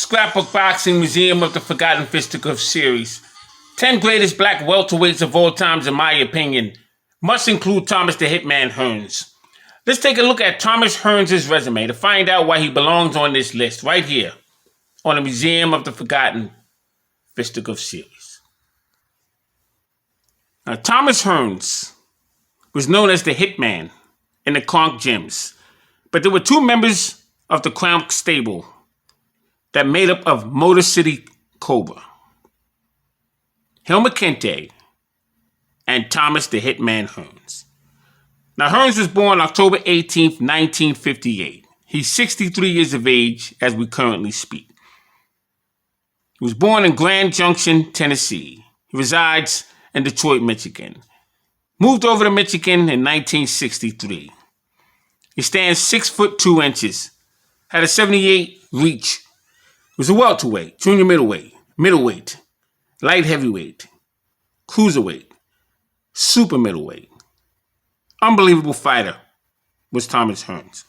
Scrapbook Boxing Museum of the Forgotten Fisticuffs series. 10 greatest black welterweights of all times, in my opinion, must include Thomas the Hitman Hearns. Let's take a look at Thomas Hearns' resume to find out why he belongs on this list right here on the Museum of the Forgotten Fisticuffs series. Now, Thomas Hearns was known as the Hitman in the Kronk gyms, but there were two members of the Kronk stable that made up of Motor City Cobra: Hilma Kente and Thomas the Hitman Hearns. Now, Hearns was born October 18th, 1958. He's 63 years of age as we currently speak. He was born in Grand Junction, Tennessee. He resides in Detroit, Michigan. Moved over to Michigan in 1963. He stands 6 foot 2 inches, had a 78 reach, was a welterweight, junior middleweight, light heavyweight, cruiserweight, super middleweight. Unbelievable fighter was Thomas Hearns.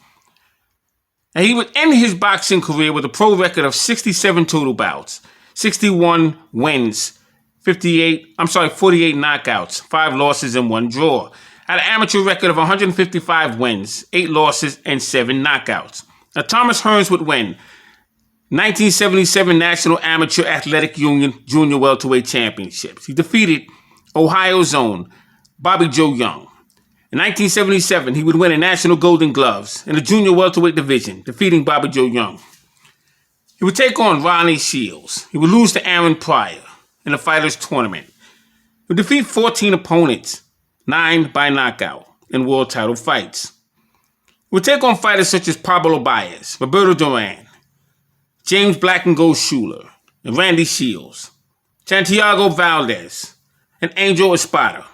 And he would end his boxing career with a pro record of 67 total bouts, 61 wins, 48 knockouts, 5 losses and 1 draw. Had an amateur record of 155 wins, 8 losses and 7 knockouts. Now, Thomas Hearns would win 1977 National Amateur Athletic Union Junior Welterweight Championships. He defeated Ohio's own Bobby Joe Young. In 1977, he would win a National Golden Gloves in the Junior Welterweight division, defeating Bobby Joe Young. He would take on Ronnie Shields. He would lose to Aaron Pryor in the Fighters Tournament. He would defeat 14 opponents, 9 by knockout, in world title fights. He would take on fighters such as Pablo Baez, Roberto Duran, James Black and Gold Schuler, and Randy Shields, Santiago Valdez, and Angel Espada,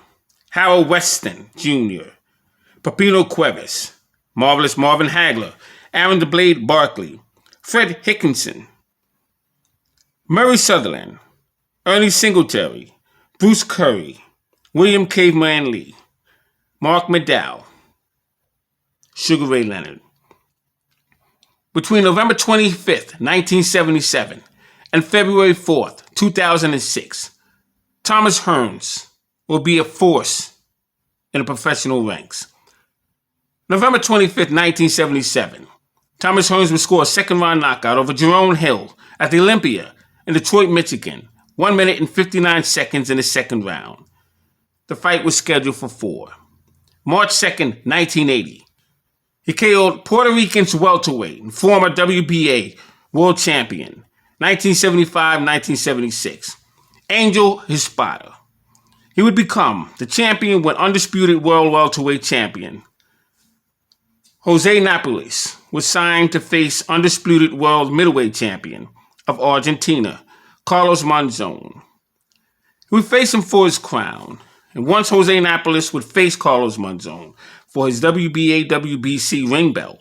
Harold Weston Jr., Pepino Cuevas, Marvelous Marvin Hagler, Aaron the Blade Barkley, Fred Hickinson, Murray Sutherland, Ernie Singletary, Bruce Curry, William Caveman Lee, Mark McDowell, Sugar Ray Leonard. Between November 25th, 1977 and February 4th, 2006, Thomas Hearns will be a force in the professional ranks. November 25th, 1977, Thomas Hearns would score a second-round knockout over Jerome Hill at the Olympia in Detroit, Michigan, 1 minute and 59 seconds in the second round. The fight was scheduled for 4. March 2nd, 1980, he KO'd Puerto Rican's welterweight and former WBA world champion, 1975-1976, Angel Espada. He would become the champion when undisputed world welterweight champion Jose Napoles was signed to face undisputed world middleweight champion of Argentina, Carlos Monzon. He would face him for his crown, and once Jose Napoles would face Carlos Monzon for his WBA-WBC ring belt,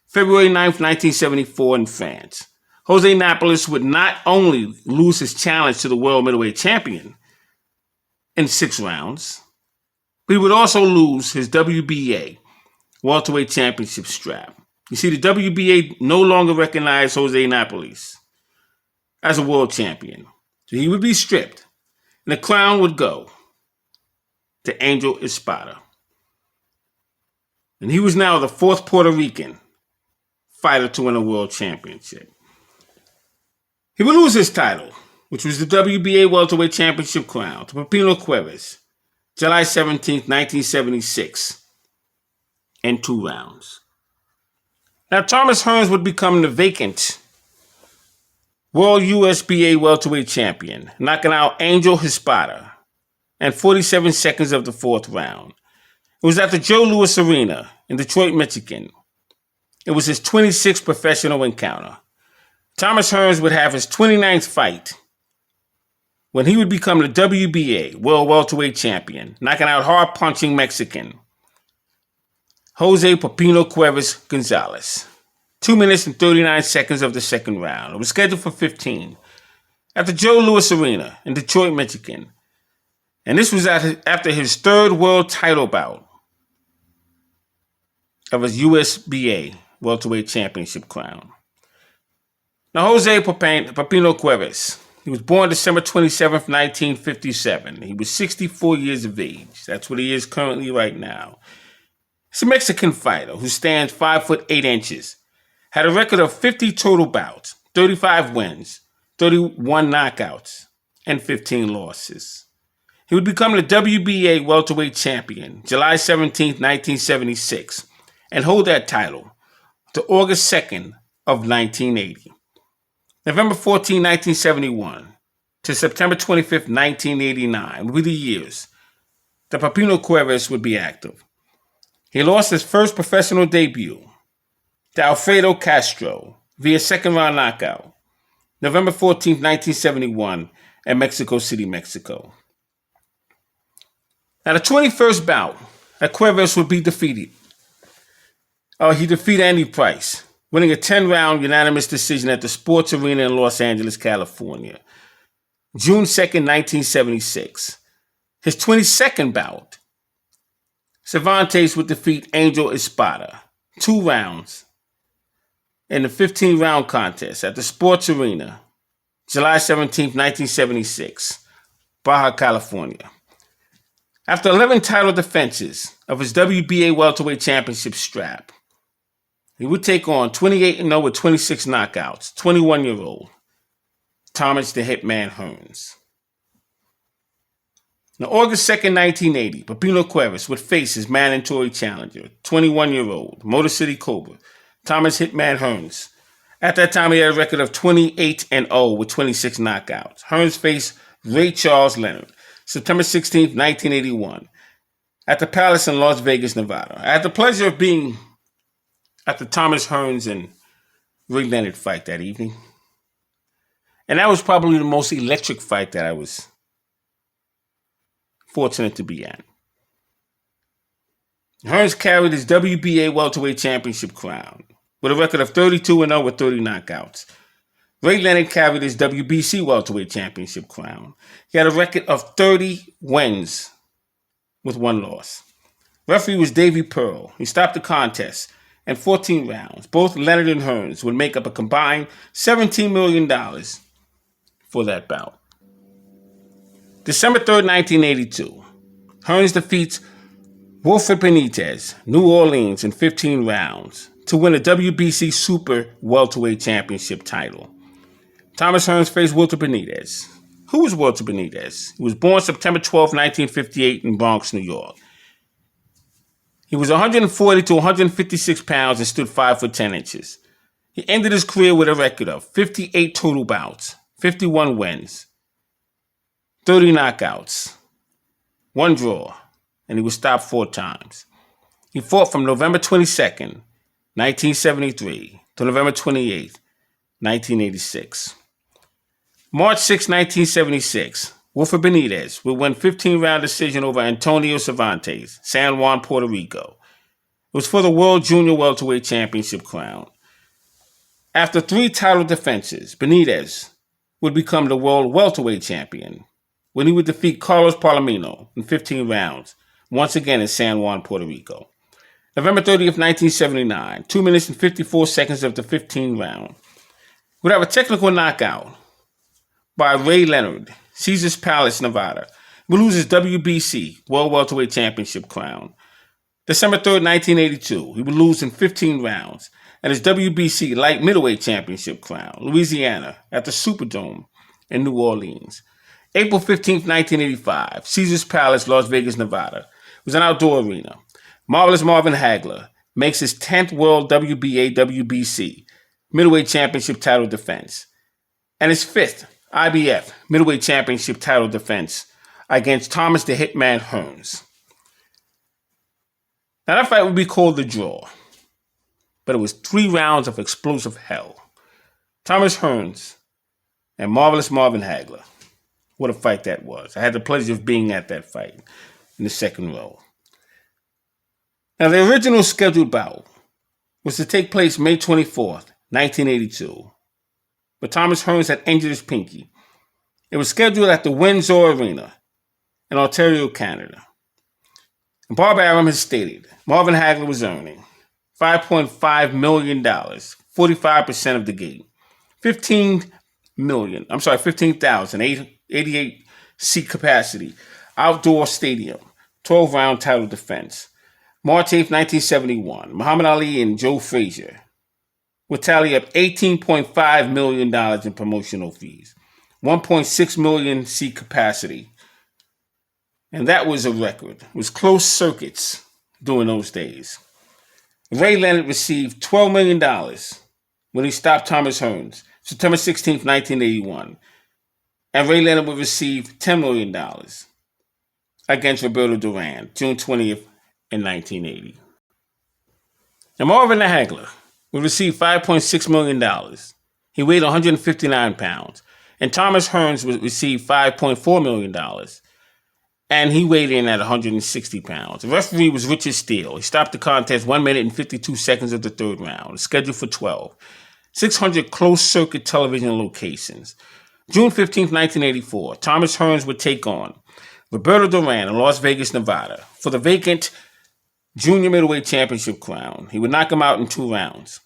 February 9th, 1974 in France. Jose Napoles would not only lose his challenge to the world middleweight champion in 6 rounds, but he would also lose his WBA welterweight championship strap. You see, the WBA no longer recognized Jose Napoles as a world champion. So he would be stripped, and the crown would go to Angel Espada. And he was now the 4th Puerto Rican fighter to win a world championship. He would lose his title, which was the WBA welterweight championship crown, to Pepino Cuevas, July 17th, 1976, in 2 rounds. Now, Thomas Hearns would become the vacant World USBA welterweight champion, knocking out Angel Espada in 47 seconds of the 4th round. It was at the Joe Louis Arena in Detroit, Michigan. It was his 26th professional encounter. Thomas Hearns would have his 29th fight when he would become the WBA World Welterweight Champion, knocking out hard-punching Mexican Jose Pepino Cuevas Gonzalez. 2 minutes and 39 seconds of the second round. It was scheduled for 15 at the Joe Louis Arena in Detroit, Michigan. And this was after his 3rd world title bout of his USBA welterweight championship crown. Now, Jose Papino Cuevas. He was born December 27th, 1957. He was 64 years of age. That's what he is currently right now. He's a Mexican fighter who stands 5 foot 8 inches. Had a record of 50 total bouts, 35 wins, 31 knockouts, and 15 losses. He would become the WBA welterweight champion July 17th, 1976, and hold that title to August 2nd of 1980. November 14, 1971 to September 25, 1989 would be the years that Papino Cuevas would be active. He lost his first professional debut to Alfredo Castro via second-round knockout, November 14, 1971 in Mexico City, Mexico. Now, the 21st bout that Cuevas would be defeated. He defeated Andy Price, winning a 10-round unanimous decision at the Sports Arena in Los Angeles, California, June 2nd, 1976. His 22nd bout, Cervantes would defeat Angel Espada, 2 rounds, in the 15-round contest at the Sports Arena, July 17, 1976, Baja California. After 11 title defenses of his WBA welterweight championship strap, he would take on 28-0 with 26 knockouts, 21-year-old Thomas the Hitman Hearns. Now, August 2nd, 1980, Papino Cuevas would face his mandatory challenger, 21-year-old Motor City Cobra, Thomas Hitman Hearns. At that time, he had a record of 28-0 with 26 knockouts. Hearns faced Ray Charles Leonard, September 16th, 1981, at the Palace in Las Vegas, Nevada. I had the pleasure of being at the Thomas Hearns and Ray Leonard fight that evening. And that was probably the most electric fight that I was fortunate to be at. Hearns carried his WBA welterweight championship crown with a record of 32-0 with 30 knockouts. Ray Leonard carried his WBC welterweight championship crown. He had a record of 30 wins with 1 loss. Referee was Davey Pearl. He stopped the contest in 14 rounds. Both Leonard and Hearns would make up a combined $17 million for that bout. December 3rd, 1982, Hearns defeats Wilfred Benitez, New Orleans, in 15 rounds to win a WBC Super Welterweight Championship title. Thomas Hearns faced Walter Benitez. Who was Walter Benitez? He was born September 12, 1958 in Bronx, New York. He was 140 to 156 pounds and stood 5 foot 10 inches. He ended his career with a record of 58 total bouts, 51 wins, 30 knockouts, 1 draw, and he was stopped 4 times. He fought from November 22nd, 1973 to November 28th, 1986. March 6, 1976, Wilfred Benitez would win 15-round decision over Antonio Cervantes, San Juan, Puerto Rico. It was for the World Junior Welterweight Championship crown. After 3 title defenses, Benitez would become the World Welterweight Champion when he would defeat Carlos Palomino in 15 rounds, once again in San Juan, Puerto Rico. November 30th, 1979, 2 minutes and 54 seconds of the 15th round, would have a technical knockout by Ray Leonard, Caesars Palace, Nevada. He would lose his WBC World Welterweight Championship crown. December 3rd, 1982, he would lose in 15 rounds and his WBC Light Middleweight Championship crown, Louisiana, at the Superdome in New Orleans. April 15th, 1985, Caesars Palace, Las Vegas, Nevada. It was an outdoor arena. Marvelous Marvin Hagler makes his 10th World WBA WBC Middleweight Championship title defense and his 5th IBF Middleweight Championship title defense against Thomas the Hitman Hearns. Now, that fight would be called the draw, but it was 3 rounds of explosive hell. Thomas Hearns and Marvelous Marvin Hagler. What a fight that was. I had the pleasure of being at that fight in the second row. Now, the original scheduled bout was to take place May 24th, 1982. But Thomas Hearns had injured his pinky. It was scheduled at the Windsor Arena in Ontario, Canada. And Bob Arum has stated Marvin Hagler was earning $5.5 million, 45% of the gate, 15,088 seat capacity, outdoor stadium, 12-round title defense. March 8th, 1971, Muhammad Ali and Joe Frazier would tally up $18.5 million in promotional fees, 1.6 million seat capacity. And that was a record. It was closed circuits during those days. Ray Leonard received $12 million when he stopped Thomas Hearns, September 16th, 1981. And Ray Leonard would receive $10 million against Roberto Duran, June 20th, in 1980. And Marvin Hagler would receive $5.6 million. He weighed 159 pounds. And Thomas Hearns would receive $5.4 million. And he weighed in at 160 pounds. The referee was Richard Steele. He stopped the contest 1 minute and 52 seconds of the third round, scheduled for 12. 600 closed-circuit television locations. June 15, 1984, Thomas Hearns would take on Roberto Duran in Las Vegas, Nevada, for the vacant junior middleweight championship crown. He would knock him out in 2 rounds.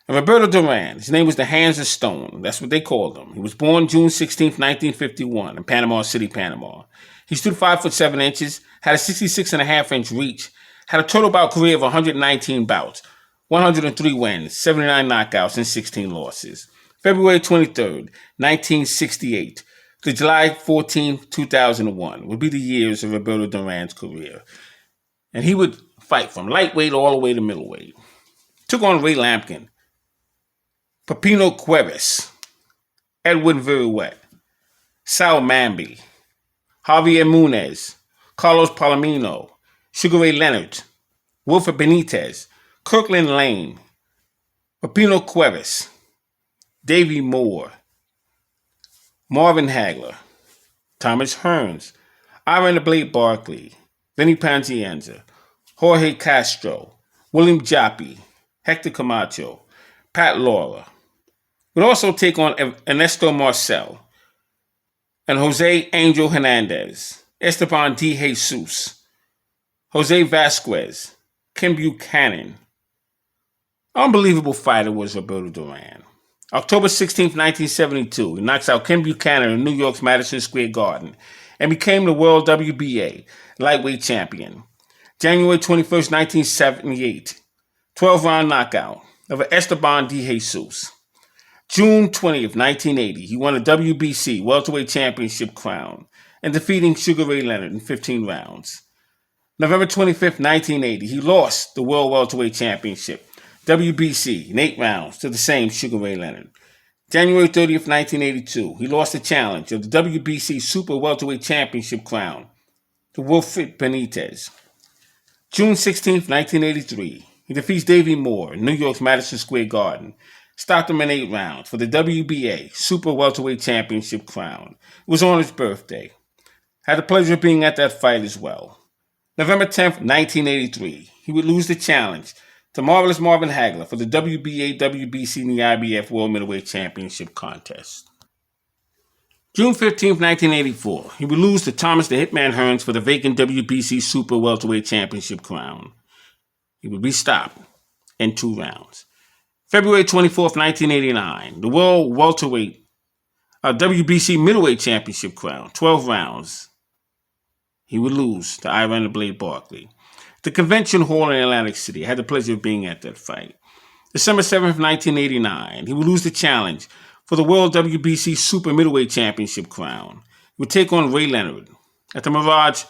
And Roberto Duran, his name was the Hands of Stone. That's what they called him. He was born June 16, 1951, in Panama City, Panama. He stood 5'7", had a 66.5-inch reach, had a total bout career of 119 bouts, 103 wins, 79 knockouts, and 16 losses. February 23rd, 1968 to July 14, 2001 would be the years of Roberto Duran's career. And he would fight from lightweight all the way to middleweight. Took on Ray Lampkin, Pepino Cuevas, Edwin Viruet, Sal Mamby, Javier Munez, Carlos Palomino, Sugar Ray Leonard, Wilfred Benitez, Kirkland Lane, Pepino Cuevas, Davey Moore, Marvin Hagler, Thomas Hearns, Iron the Blade Barkley, Vinny Pazienza, Jorge Castro, William Joppy, Hector Camacho, Pat Lara. Would also take on Ernesto Marcel and Jose Angel Hernandez, Esteban De Jesus, Jose Vasquez, Kim Buchanan. Unbelievable fighter was Roberto Duran. October 16, 1972, he knocks out Kim Buchanan in New York's Madison Square Garden and became the world WBA lightweight champion. January 21, 1978, 12-round knockout of Esteban De Jesus. June 20th, 1980, he won a WBC welterweight championship crown and defeating Sugar Ray Leonard in 15 rounds. November 25th, 1980, he lost the World Welterweight Championship, WBC, in 8 rounds to the same Sugar Ray Leonard. January 30th, 1982, he lost the challenge of the WBC Super Welterweight Championship crown to Wilfred Benitez. June 16th, 1983, he defeats Davey Moore in New York's Madison Square Garden, stopped him in 8 rounds for the WBA Super Welterweight Championship crown. It was on his birthday. Had the pleasure of being at that fight as well. November 10th, 1983, he would lose the challenge to Marvelous Marvin Hagler for the WBA, WBC, and the IBF World Middleweight Championship contest. June 15th, 1984, he would lose to Thomas the Hitman Hearns for the vacant WBC Super Welterweight Championship crown. He would be stopped in 2 rounds. February 24th, 1989, the World Welterweight WBC Middleweight Championship crown, 12 rounds. He would lose to Iron the Blade Barkley. The Convention Hall in Atlantic City. I had the pleasure of being at that fight. December 7th, 1989, he would lose the challenge for the World WBC Super Middleweight Championship crown. He would take on Ray Leonard at the Mirage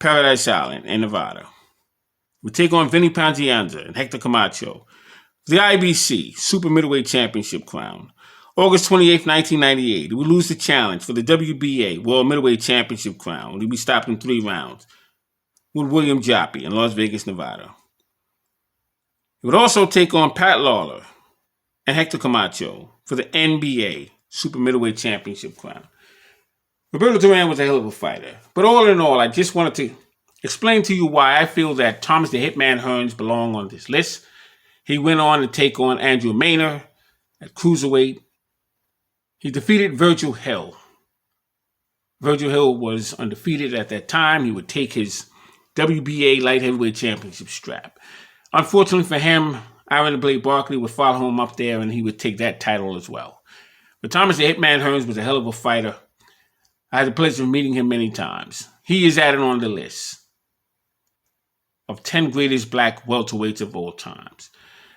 Paradise Island in Nevada. He would take on Vinny Pazienza and Hector Camacho for the IBC Super Middleweight Championship crown. August 28, 1998, he would lose the challenge for the WBA World Middleweight Championship crown. He'd be stopped in 3 rounds with William Joppy in Las Vegas, Nevada. He would also take on Pat Lara and Hector Camacho for the NBA Super Middleweight Championship crown. Roberto Duran was a hell of a fighter. But all in all, I just wanted to explain to you why I feel that Thomas the Hitman Hearns belong on this list. He went on to take on Andrew Maynard at cruiserweight. He defeated Virgil Hill. Virgil Hill was undefeated at that time. He would take his WBA light heavyweight championship strap. Unfortunately for him, Iron the Blade Barkley would follow him up there and he would take that title as well. But Thomas the Hitman Hearns was a hell of a fighter. I had the pleasure of meeting him many times. He is added on the list of 10 greatest black welterweights of all times.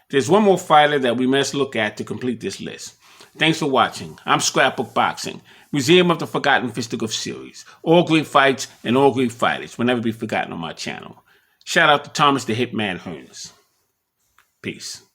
There's one more fighter that we must look at to complete this list. Thanks for watching. I'm Scrapbook Boxing, Museum of the Forgotten Fisticuff series. All great fights and all great fighters will never be forgotten on my channel. Shout out to Thomas the Hitman Hearns. Peace.